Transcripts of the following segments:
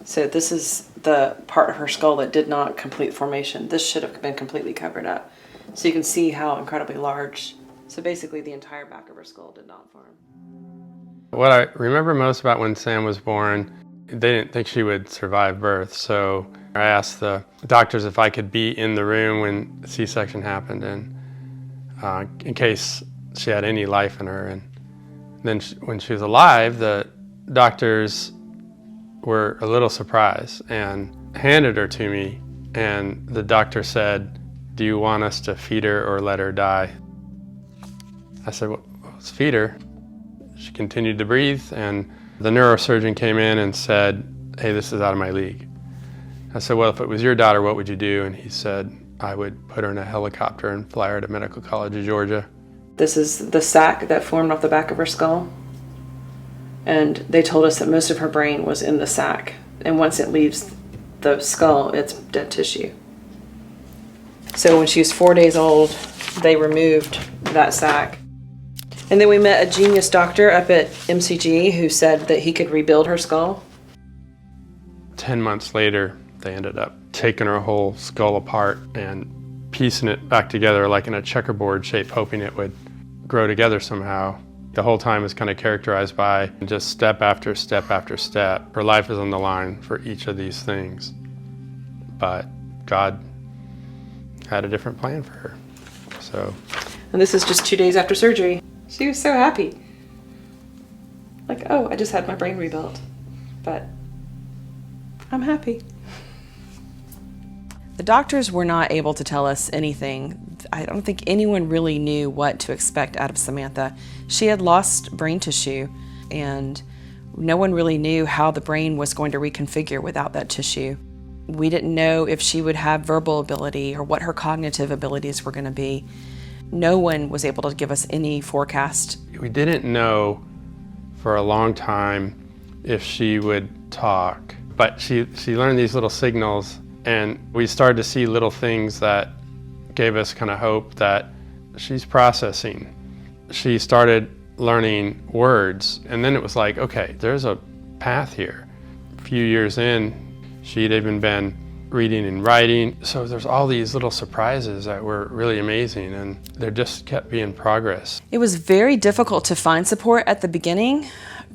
So this is the part of her skull that did not complete formation. This should have been completely covered up. So you can see how incredibly large. So basically the entire back of her skull did not form. What I remember most about when Sam was born, they didn't think she would survive birth. So I asked the doctors if I could be in the room when the C-section happened, and in case she had any life in her. And then when she was alive, the doctors were a little surprised and handed her to me, and the doctor said, "Do you want us to feed her or let her die?" I said, "Well, let's feed her." She continued to breathe, and the neurosurgeon came in and said, "Hey, this is out of my league." I said, "Well, if it was your daughter, what would you do?" And he said, "I would put her in a helicopter and fly her to Medical College of Georgia." This is the sac that formed off the back of her skull. And they told us that most of her brain was in the sac. And once it leaves the skull, it's dead tissue. So when she was 4 days old, they removed that sac. And then we met a genius doctor up at MCG who said that he could rebuild her skull. 10 months later, they ended up taking her whole skull apart and piecing it back together like in a checkerboard shape, hoping it would grow together somehow. The whole time is kind of characterized by just step after step after step. Her life is on the line for each of these things. But God had a different plan for her. And this is just 2 days after surgery. She was so happy. Like, oh, I just had my brain rebuilt. But I'm happy. The doctors were not able to tell us anything. I don't think anyone really knew what to expect out of Samantha. She had lost brain tissue, and no one really knew how the brain was going to reconfigure without that tissue. We didn't know if she would have verbal ability or what her cognitive abilities were going to be. No one was able to give us any forecast. We didn't know for a long time if she would talk, but she learned these little signals, and we started to see little things that gave us kind of hope that she's processing. She started learning words, and then it was like, okay, there's a path here. A few years in, she'd even been reading and writing. So there's all these little surprises that were really amazing, and there just kept being progress. It was very difficult to find support at the beginning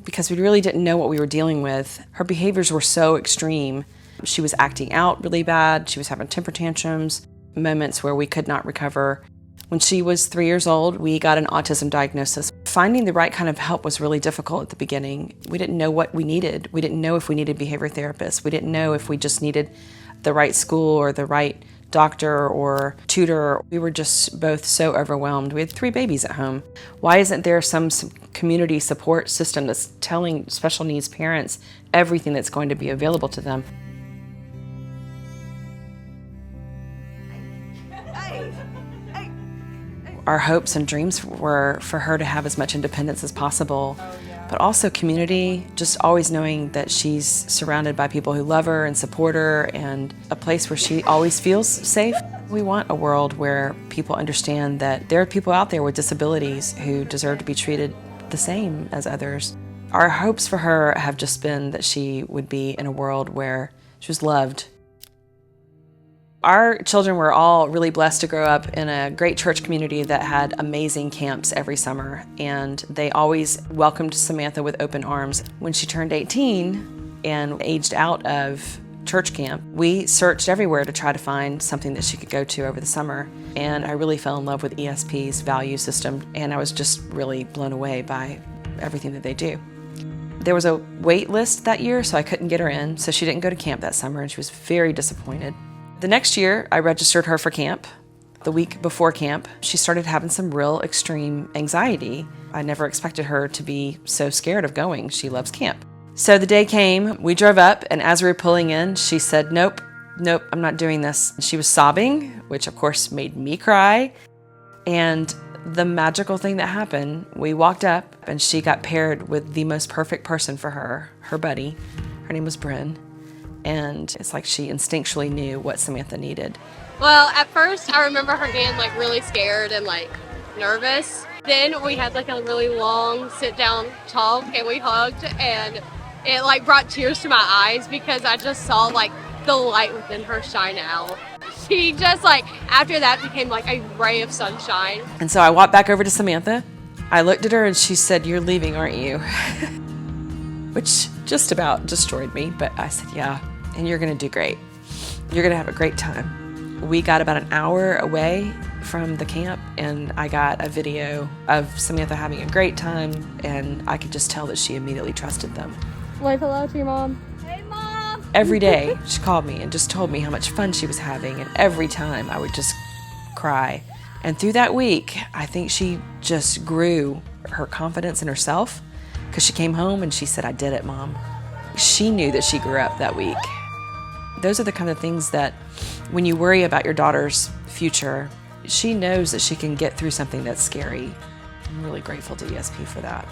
because we really didn't know what we were dealing with. Her behaviors were so extreme. She was acting out really bad. She was having temper tantrums, moments where we could not recover. When she was 3 years old, we got an autism diagnosis. Finding the right kind of help was really difficult at the beginning. We didn't know what we needed. We didn't know if we needed behavior therapists. We didn't know if we just needed the right school or the right doctor or tutor. We were just both so overwhelmed. We had 3 babies at home. Why isn't there some community support system that's telling special needs parents everything that's going to be available to them? Our hopes and dreams were for her to have as much independence as possible, but also community, just always knowing that she's surrounded by people who love her and support her, and a place where she always feels safe. We want a world where people understand that there are people out there with disabilities who deserve to be treated the same as others. Our hopes for her have just been that she would be in a world where she was loved. Our children were all really blessed to grow up in a great church community that had amazing camps every summer, and they always welcomed Samantha with open arms. When she turned 18 and aged out of church camp, we searched everywhere to try to find something that she could go to over the summer, and I really fell in love with ESP's value system, and I was just really blown away by everything that they do. There was a wait list that year, so I couldn't get her in, so she didn't go to camp that summer, and she was very disappointed. The next year, I registered her for camp. The week before camp, she started having some real extreme anxiety. I never expected her to be so scared of going. She loves camp. So the day came, we drove up, and as we were pulling in, she said, nope, I'm not doing this. She was sobbing, which of course made me cry. And the magical thing that happened, we walked up, and she got paired with the most perfect person for her buddy. Her name was Bryn. And it's like she instinctually knew what Samantha needed. Well, at first I remember her getting like really scared and like nervous. Then we had like a really long sit down talk and we hugged, and it like brought tears to my eyes because I just saw like the light within her shine out. She just like, after that became like a ray of sunshine. And so I walked back over to Samantha. I looked at her and she said, "You're leaving, aren't you?" Which just about destroyed me, but I said, "Yeah, and you're gonna do great. You're gonna have a great time." We got about an hour away from the camp and I got a video of Samantha having a great time, and I could just tell that she immediately trusted them. Wave hello to your mom. Hey, Mom! Every day she called me and just told me how much fun she was having, and every time I would just cry. And through that week, I think she just grew her confidence in herself, because she came home and she said, "I did it, Mom." She knew that she grew up that week. Those are the kind of things that when you worry about your daughter's future, she knows that she can get through something that's scary. I'm really grateful to ESP for that.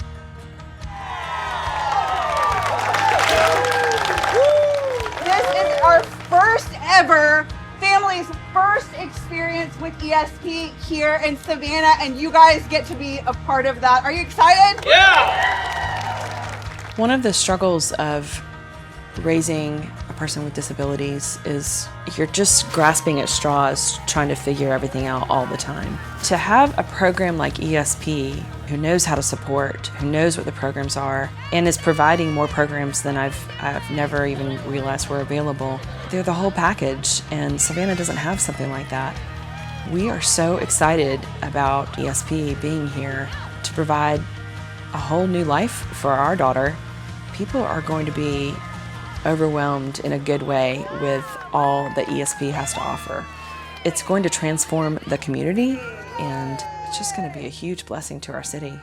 This is our first ever, family's first experience with ESP here in Savannah, and you guys get to be a part of that. Are you excited? Yeah! One of the struggles of raising a person with disabilities is you're just grasping at straws, trying to figure everything out all the time. To have a program like ESP, who knows how to support, who knows what the programs are, and is providing more programs than I've never even realized were available, they're the whole package, and Savannah doesn't have something like that. We are so excited about ESP being here to provide a whole new life for our daughter. People are going to be overwhelmed in a good way with all that ESP has to offer. It's going to transform the community, and it's just going to be a huge blessing to our city.